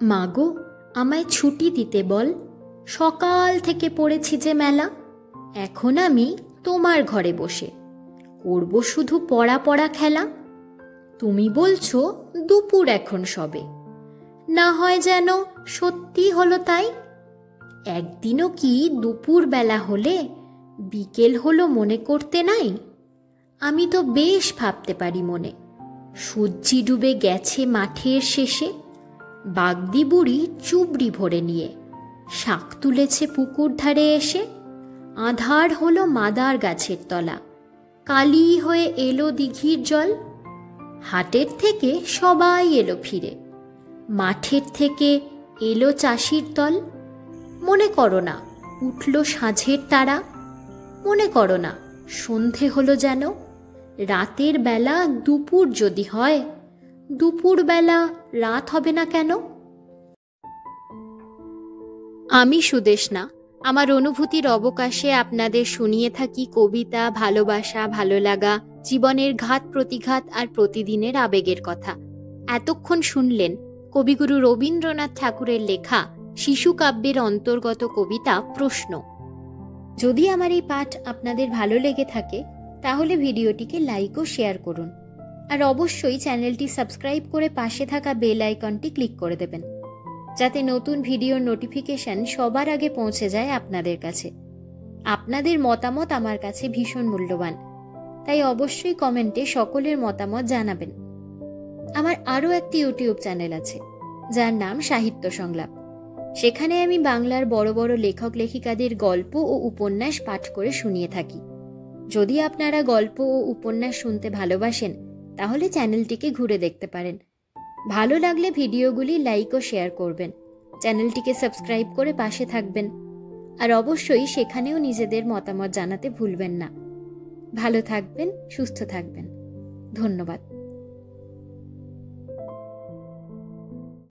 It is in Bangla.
মাগো, আমায় ছুটি দিতে বল, সকাল থেকে পড়েছি যে মেলা। এখন আমি তোমার ঘরে বসে করব শুধু পড়া পড়া খেলা। তুমি বলছো দুপুর এখন সবে, না হয় যেন সত্যি হলো তাই। একদিনও কি দুপুর বেলা হলে বিকেল হলো মনে করতে নাই? আমি তো বেশ ভাবতে পারি মনে, সূর্যি ডুবে গেছে মাঠের শেষে। বাগদি বুড়ি চুবড়ি ভরে নিয়ে শাক তুলেছে পুকুর ধারে এসে। আঁধার হলো মাদার গাছের তলা, কালি হয়ে এলো দিঘির জল। হাটের থেকে সবাই এলো ফিরে, মাঠের থেকে এলো চাষির দল। মনে করো না উঠল সাঁঝের তারা, মনে করো না সন্ধে হলো যেন। রাতের বেলা দুপুর যদি হয়, দুপুর বেলা রাত হবে না কেন? আমি সুদেষ্ণা আমার অনুভূতির অবকাশে আপনাদের শুনিয়ে থাকি কবিতা, ভালোবাসা, ভালো লাগা, জীবনের ঘাত প্রতিঘাত আর প্রতিদিনের আবেগের কথা। এতক্ষণ শুনলেন কবিগুরু রবীন্দ্রনাথ ঠাকুরের লেখা শিশু কাব্যের অন্তর্গত কবিতা প্রশ্ন। যদি আমার এই পাঠ আপনাদের ভালো লেগে থাকে তাহলে ভিডিওটিকে লাইক ও শেয়ার করুন, আর অবশ্যই চ্যানেলটি সাবস্ক্রাইব করে পাশে থাকা বেল আইকনটি ক্লিক করে দেবেন, যাতে নতুন ভিডিওর নোটিফিকেশন সবার আগে পৌঁছে যায় আপনাদের কাছে। আপনাদের মতামত আমার কাছে ভীষণ মূল্যবান, তাই অবশ্যই কমেন্টে সকলের মতামত জানাবেন। আমার আরও একটি ইউটিউব চ্যানেল আছে যার নাম সাহিত্য সংলাপ। সেখানে আমি বাংলার বড় বড় লেখক লেখিকাদের গল্প ও উপন্যাস পাঠ করে শুনিয়ে থাকি। যদি আপনারা গল্প ও উপন্যাস শুনতে ভালোবাসেন তাহলে চ্যানেলটিকে ঘুরে দেখতে পারেন। ভালো লাগলে ভিডিওগুলি লাইক ও শেয়ার করবেন, চ্যানেলটিকে সাবস্ক্রাইব করে পাশে থাকবেন, আর অবশ্যই সেখানেও নিজেদের মতামত জানাতে ভুলবেন না। ভালো থাকবেন, সুস্থ থাকবেন। ধন্যবাদ।